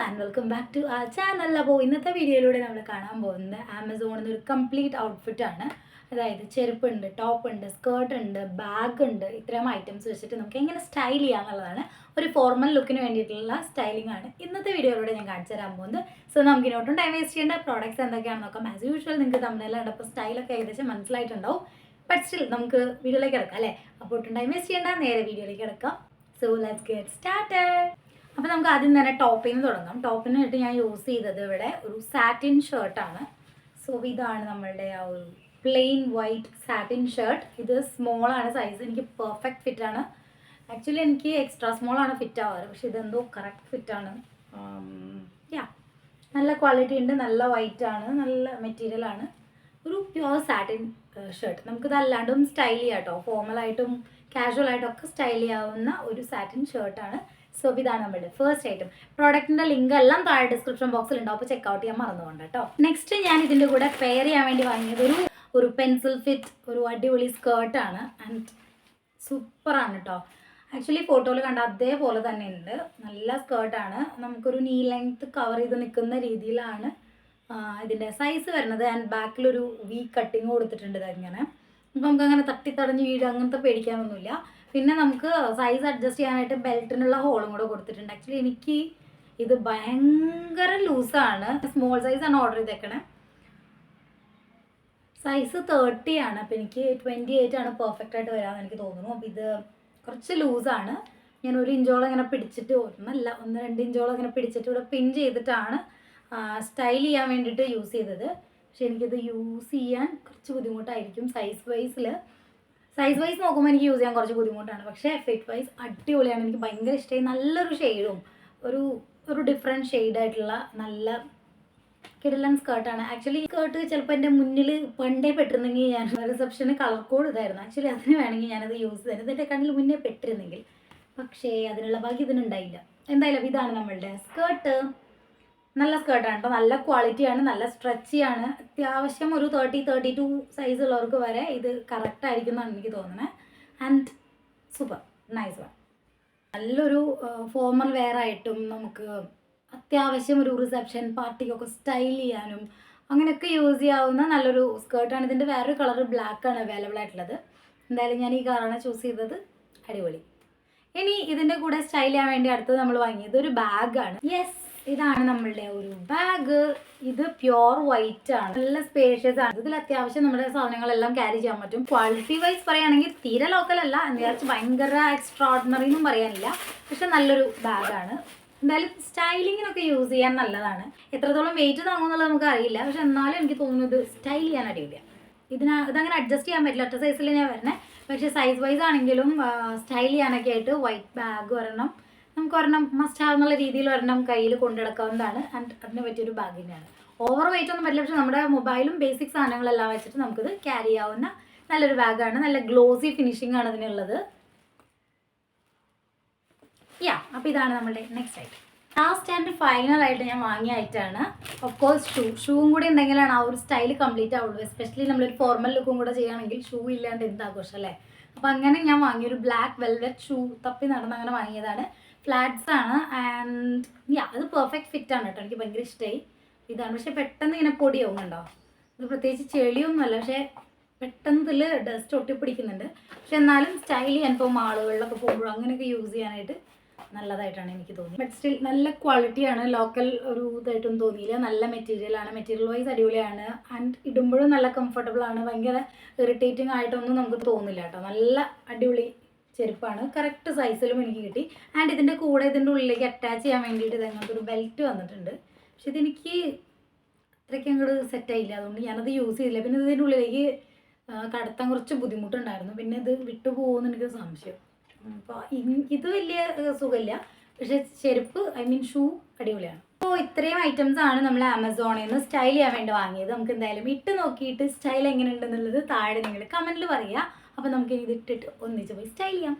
And welcome back to ആ channel. അപ്പോൾ ഇന്നത്തെ വീഡിയോയിലൂടെ നമ്മൾ കാണാൻ പോകുന്നത് ആമസോണിൽ നിന്ന് ഒരു കംപ്ലീറ്റ് ഔട്ട്ഫിറ്റാണ്. അതായത് ചെരുപ്പുണ്ട്, ടോപ്പുണ്ട്, സ്കേർട്ട് ഉണ്ട്, ബാഗ് ഉണ്ട്. ഇത്തരം ഐറ്റംസ് വെച്ചിട്ട് നമുക്ക് എങ്ങനെ സ്റ്റൈൽ ചെയ്യാന്നുള്ളതാണ്. ഒരു ഫോർമൽ ലുക്കിന് വേണ്ടിയിട്ടുള്ള സ്റ്റൈലിംഗ് ആണ് ഇന്നത്തെ വീഡിയോയിലൂടെ ഞാൻ കാണിച്ചു തരാൻ പോകുന്നത്. സോ നമുക്ക് ഇങ്ങോട്ടും ടൈം വേസ്റ്റ് ചെയ്യേണ്ട. പ്രോഡക്റ്റ്സ് എന്തൊക്കെയാണെന്ന് നോക്കാം. ആസ് യൂഷ്വൽ നിങ്ങൾക്ക് തമ്മിൽ കണ്ടപ്പോൾ സ്റ്റൈലൊക്കെ ഏകദേശം മനസ്സിലായിട്ടുണ്ടാവും. ബട്ട് സ്റ്റിൽ നമുക്ക് വീഡിയോയിലേക്ക് കിടക്കാം അല്ലേ. അപ്പോൾ ഒട്ടും ടൈം വേസ്റ്റ് ചെയ്യേണ്ട, നേരെ വീഡിയോയിലേക്ക് കിടക്കാം. So let's get started. അപ്പോൾ നമുക്ക് ആദ്യം തന്നെ ടോപ്പിൽ നിന്ന് തുടങ്ങാം. ടോപ്പിനായിട്ട് ഞാൻ യൂസ് ചെയ്തത് ഇവിടെ ഒരു സാറ്റിൻ ഷർട്ടാണ്. സോ ഇതാണ് നമ്മളുടെ ആ ഒരു പ്ലെയിൻ വൈറ്റ് സാറ്റിൻ ഷർട്ട്. ഇത് സ്മോളാണ് സൈസ്, എനിക്ക് പെർഫെക്റ്റ് ഫിറ്റാണ്. ആക്ച്വലി എനിക്ക് എക്സ്ട്രാ സ്മോളാണ് ഫിറ്റ് ആവാറ്, പക്ഷെ ഇതെന്തോ കറക്റ്റ് ഫിറ്റാണ്. നല്ല ക്വാളിറ്റി ഉണ്ട്, നല്ല വൈറ്റ് ആണ്, നല്ല മെറ്റീരിയലാണ്. ഒരു പ്യുവർ സാറ്റിൻ ഷർട്ട്. നമുക്കിത് അല്ലാണ്ടും സ്റ്റൈൽ ചെയ്യാം കേട്ടോ. ഫോർമലായിട്ടും കാഷ്വലായിട്ടും ഒക്കെ സ്റ്റൈൽ ചെയ്യാവുന്ന ഒരു സാറ്റിൻ ഷർട്ടാണ്. സോ ഇതാണ് നമ്മുടെ ഫസ്റ്റ് ഐറ്റം. പ്രോഡക്റ്റിൻ്റെ ലിങ്ക് എല്ലാം താഴെ ഡിസ്ക്രിപ്ഷൻ ബോക്സിൽ ഉണ്ടാവും, അപ്പോൾ ചെക്കൗട്ട് ചെയ്യാൻ മറന്നുകൊണ്ട് കേട്ടോ. നെക്സ്റ്റ് ഞാൻ ഇതിൻ്റെ കൂടെ പെയർ ചെയ്യാൻ വേണ്ടി വാങ്ങിയത് ഒരു പെൻസിൽ ഫിറ്റ് ഒരു അടിപൊളി സ്കേർട്ടാണ്. ആൻഡ് സൂപ്പറാണ് കേട്ടോ. ആക്ച്വലി ഫോട്ടോയിൽ കണ്ട അതേപോലെ തന്നെ ഉണ്ട്. നല്ല സ്കേർട്ടാണ്. നമുക്കൊരു നീ ലെങ്ത് കവർ ചെയ്ത് നിൽക്കുന്ന രീതിയിലാണ് ഇതിൻ്റെ സൈസ് വരുന്നത്. ആൻഡ് ബാക്കിലൊരു വി കട്ടിങ് കൊടുത്തിട്ടുണ്ട് ഇതങ്ങനെ. അപ്പോൾ നമുക്കങ്ങനെ തട്ടിത്തടഞ്ഞ് വീട് അങ്ങനത്തെ പേടിക്കാനൊന്നുമില്ല. പിന്നെ നമുക്ക് സൈസ് അഡ്ജസ്റ്റ് ചെയ്യാനായിട്ട് ബെൽറ്റിനുള്ള ഹോളും കൂടെ കൊടുത്തിട്ടുണ്ട്. ആക്ച്വലി എനിക്ക് ഇത് ഭയങ്കര ലൂസാണ്. സ്മോൾ സൈസാണ് ഓർഡർ ചെയ്തേക്കണേ. സൈസ് 30 ആണ്. അപ്പോൾ എനിക്ക് 28 ആണ് പെർഫെക്റ്റ് ആയിട്ട് വരാമെന്ന് എനിക്ക് തോന്നുന്നു. അപ്പോൾ ഇത് കുറച്ച് ലൂസാണ്. ഞാൻ 1 ഇഞ്ചോളം ഇങ്ങനെ പിടിച്ചിട്ട്, 1-2 ഇഞ്ചോളം ഇങ്ങനെ പിടിച്ചിട്ട് ഇവിടെ പിൻ ചെയ്തിട്ടാണ് സ്റ്റൈൽ ചെയ്യാൻ വേണ്ടിയിട്ട് യൂസ് ചെയ്തത്. പക്ഷെ എനിക്കിത് യൂസ് ചെയ്യാൻ കുറച്ച് ബുദ്ധിമുട്ടായിരിക്കും. സൈസ് വൈസ് നോക്കുമ്പോൾ എനിക്ക് യൂസ് ചെയ്യാൻ കുറച്ച് ബുദ്ധിമുട്ടാണ്. പക്ഷേ ഫിറ്റ് വൈസ് അടിപൊളിയാണ്. എനിക്ക് ഭയങ്കര ഇഷ്ടമായി. നല്ലൊരു ഷെയ്ഡും ഒരു ഡിഫറെൻറ്റ് ഷെയ്ഡായിട്ടുള്ള നല്ല കിടിലൻ സ്കേർട്ടാണ്. ആക്ച്വലി ഈ സ്കേർട്ട് ചിലപ്പോൾ എൻ്റെ മുന്നിൽ പണ്ടേ പെട്ടിരുന്നെങ്കിൽ ഞാൻ റിസപ്ഷന് കളർ കോഡ് ഇതായിരുന്നു. ആക്ച്വലി അതിന് വേണമെങ്കിൽ ഞാനത് യൂസ് ചെയ്തത് എൻ്റെ കണ്ണിൽ മുന്നേ പെട്ടിരുന്നെങ്കിൽ. പക്ഷേ അതിനുള്ള ഭാഗ്യം ഇതിനുണ്ടായില്ല. എന്തായാലും ഇതാണ് നമ്മളുടെ സ്കേർട്ട്. നല്ല സ്കേർട്ടാണ് കേട്ടോ. നല്ല ക്വാളിറ്റിയാണ്, നല്ല സ്ട്രെച്ചിയാണ്. അത്യാവശ്യം ഒരു 30-32 സൈസ് ഉള്ളവർക്ക് വരെ ഇത് കറക്റ്റ് ആയിരിക്കും എന്നാണ് എനിക്ക് തോന്നുന്നത്. And super nice one. നല്ലൊരു ഫോർമൽ വെയർ ആയിട്ടും നമുക്ക് അത്യാവശ്യം ഒരു റിസപ്ഷൻ പാർട്ടിക്കൊക്കെ സ്റ്റൈൽ ചെയ്യാനും അങ്ങനെയൊക്കെ യൂസ് ചെയ്യാവുന്ന നല്ലൊരു സ്കേർട്ടാണ്. ഇതിൻ്റെ വേറൊരു കളർ ബ്ലാക്കാണ് അവൈലബിൾ ആയിട്ടുള്ളത്. എന്തായാലും ഞാൻ ഈ കളറാണ് ചൂസ് ചെയ്തത്. അടിപൊളി. ഇനി ഇതിൻ്റെ കൂടെ സ്റ്റൈൽ ചെയ്യാൻ വേണ്ടി അടുത്തത് നമ്മൾ വാങ്ങിയത് ഒരു ബാഗാണ്. യെസ്, ഇതാണ് നമ്മളുടെ ഒരു ബാഗ്. ഇത് പ്യോർ വൈറ്റ് ആണ്. നല്ല സ്പേഷ്യസ് ആണ്. ഇതിൽ അത്യാവശ്യം നമ്മുടെ സാധനങ്ങളെല്ലാം ക്യാരി ചെയ്യാൻ പറ്റും. ക്വാളിറ്റി വൈസ് പറയുകയാണെങ്കിൽ തീരെ ലോക്കൽ അല്ല, എന്ന് വിചാരിച്ച് ഭയങ്കര എക്സ്ട്രാordinary എന്നും പറയാനില്ല. പക്ഷെ നല്ലൊരു ബാഗാണ്. എന്തായാലും സ്റ്റൈലിങ്ങിനൊക്കെ യൂസ് ചെയ്യാൻ നല്ലതാണ്. എത്രത്തോളം വെയിറ്റ് താങ്ങുമെന്നുള്ളത് നമുക്ക് അറിയില്ല. പക്ഷെ എന്നാലും എനിക്ക് തോന്നുന്നത് സ്റ്റൈൽ ചെയ്യാൻ അടിപൊളിയാണ്. ഇതങ്ങനെ അഡ്ജസ്റ്റ് ചെയ്യാൻ പറ്റില്ല. ഒറ്റ സൈസിൽ ഞാൻ വരണേ. പക്ഷേ സൈസ് വൈസ് ആണെങ്കിലും സ്റ്റൈൽ ചെയ്യാനൊക്കെ ആയിട്ട് വൈറ്റ് ബാഗ് ഒരെണ്ണം നമുക്ക് മസ്റ്റ് ഹാവ് എന്നുള്ള രീതിയിൽ ഒരെണ്ണം കയ്യിൽ കൊണ്ടുനടക്കാവുന്നതാണ്. ആൻഡ് അതിന് പറ്റിയൊരു ബാഗ് തന്നെയാണ്. ഓവർ വെയിറ്റ് ഒന്നും പറ്റില്ല. പക്ഷെ നമ്മുടെ മൊബൈലും ബേസിക് സാധനങ്ങളെല്ലാം വെച്ചിട്ട് നമുക്കിത് ക്യാരി ചെയ്യാവുന്ന നല്ലൊരു ബാഗാണ്. നല്ല ഗ്ലോസി ഫിനിഷിംഗ് ആണ് ഇതിനുള്ളത്. അപ്പോൾ ഇതാണ് നമ്മുടെ നെക്സ്റ്റ് ഐറ്റം. ലാസ്റ്റ് ആൻഡ് ഫൈനലായിട്ട് ഞാൻ വാങ്ങിയ ഐറ്റമാണ് ഓഫ്കോഴ്സ് ഷൂവും കൂടി ഉണ്ടെങ്കിലാണ് ആ ഒരു സ്റ്റൈൽ കംപ്ലീറ്റ് ആവുള്ളൂ. എസ്പെഷ്യലി നമ്മളൊരു ഫോർമൽ ലുക്കും കൂടെ ചെയ്യുകയാണെങ്കിൽ ഷൂ ഇല്ലാണ്ട് എന്താഘോഷം അല്ലേ. അപ്പോൾ അങ്ങനെ ഞാൻ വാങ്ങിയൊരു ബ്ലാക്ക് വെൽവെറ്റ് ഷൂ തപ്പി നടന്ന് അങ്ങനെ വാങ്ങിയതാണ്. ഫ്ലാറ്റ്സ് ആണ്. ആൻഡ് അത് പെർഫെക്റ്റ് ഫിറ്റാണ് കേട്ടോ. എനിക്ക് ഭയങ്കര ഇഷ്ടമായി. ഇതാണ്. പക്ഷേ പെട്ടെന്ന് ഇങ്ങനെ പൊടിയാവുന്നുണ്ടോ. ഇത് പ്രത്യേകിച്ച് ചെളിയൊന്നുമല്ല, പക്ഷേ പെട്ടെന്ന് ഇതിൽ ഡസ്റ്റ് ഒട്ടിപ്പിടിക്കുന്നുണ്ട്. പക്ഷെ എന്നാലും സ്റ്റൈൽ ചെയ്യാൻ ഇപ്പോൾ മാളുകളിലൊക്കെ പോകുമ്പോൾ അങ്ങനെയൊക്കെ യൂസ് ചെയ്യാനായിട്ട് നല്ലതായിട്ടാണ് എനിക്ക് തോന്നിയത്. ബട്ട് സ്റ്റിൽ നല്ല ക്വാളിറ്റിയാണ്. ലോക്കൽ ഒരു ഇതായിട്ടൊന്നും തോന്നിയില്ല. നല്ല മെറ്റീരിയലാണ്. മെറ്റീരിയൽ വൈസ് അടിപൊളിയാണ്. ആൻഡ് ഇടുമ്പോഴും നല്ല കംഫർട്ടബിൾ ആണ്. ഭയങ്കര ഇറിറ്റേറ്റിംഗ് ആയിട്ടൊന്നും നമുക്ക് തോന്നില്ല കേട്ടോ. നല്ല അടിപൊളി ചെരുപ്പാണ്. കറക്റ്റ് സൈസിലും എനിക്ക് കിട്ടി. ആൻഡ് ഇതിൻ്റെ കൂടെ ഇതിൻ്റെ ഉള്ളിലേക്ക് അറ്റാച്ച് ചെയ്യാൻ വേണ്ടിയിട്ട് ഇതങ്ങനത്തെ ഒരു ബെൽറ്റ് വന്നിട്ടുണ്ട്. പക്ഷെ ഇതെനിക്ക് അത്രയ്ക്ക് അങ്ങോട്ട് സെറ്റായില്ല. അതുകൊണ്ട് ഞാനത് യൂസ് ചെയ്തില്ല. പിന്നെ ഇതിൻ്റെ ഉള്ളിലേക്ക് കടത്താൻ കുറച്ച് ബുദ്ധിമുട്ടുണ്ടായിരുന്നു. പിന്നെ ഇത് വിട്ടു പോകുമെന്ന് എനിക്കൊരു സംശയം. അപ്പോൾ ഇത് വലിയ സുഖമില്ല. പക്ഷെ ചെരുപ്പ് ഷൂ അടിപൊളിയാണ്. അപ്പോൾ ഇത്രയും ഐറ്റംസ് ആണ് നമ്മൾ ആമസോണിൽ നിന്ന് സ്റ്റൈൽ ചെയ്യാൻ വേണ്ടി വാങ്ങിയത്. നമുക്ക് എന്തായാലും ഇട്ട് നോക്കിയിട്ട് സ്റ്റൈൽ എങ്ങനെ ഉണ്ടെന്നുള്ളത് താഴെ നിങ്ങൾ കമൻറ്റിൽ പറയുക. അപ്പോൾ നമുക്ക് ഇത് ഇട്ടിട്ട് ഒന്നിച്ച് പോയി സ്റ്റൈൽ ചെയ്യാം.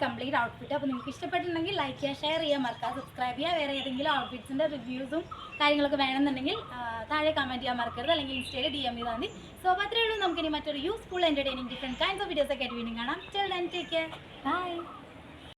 Complete outfit. അപ്പോൾ നിങ്ങൾക്ക് ഇഷ്ടപ്പെട്ടിട്ടുണ്ടെങ്കിൽ ലൈക്ക് ചെയ്യുക, ഷെയർ ചെയ്യുക, മറക്കാതെ സബ്സ്ക്രൈബ് ചെയ്യുക. വേറെ ഏതെങ്കിലും ഔട്ട്ഫിറ്റ്സിൻ്റെ റിവ്യൂസും കാര്യങ്ങളൊക്കെ വേണമെന്നുണ്ടെങ്കിൽ താഴെ കമൻറ്റ് ചെയ്യാൻ മറക്കരുത്, അല്ലെങ്കിൽ ഇൻസ്റ്റയിൽ DM ചെയ്താൽ മതി. സോ അപ്പോൾ അത്രയേ ഉള്ളൂ. നമുക്കിനി മറ്റൊരു useful entertaining different kinds of വീഡിയോസൊക്കെ ആയിട്ട് വീണ്ടും കാണാം. Till then take care, by.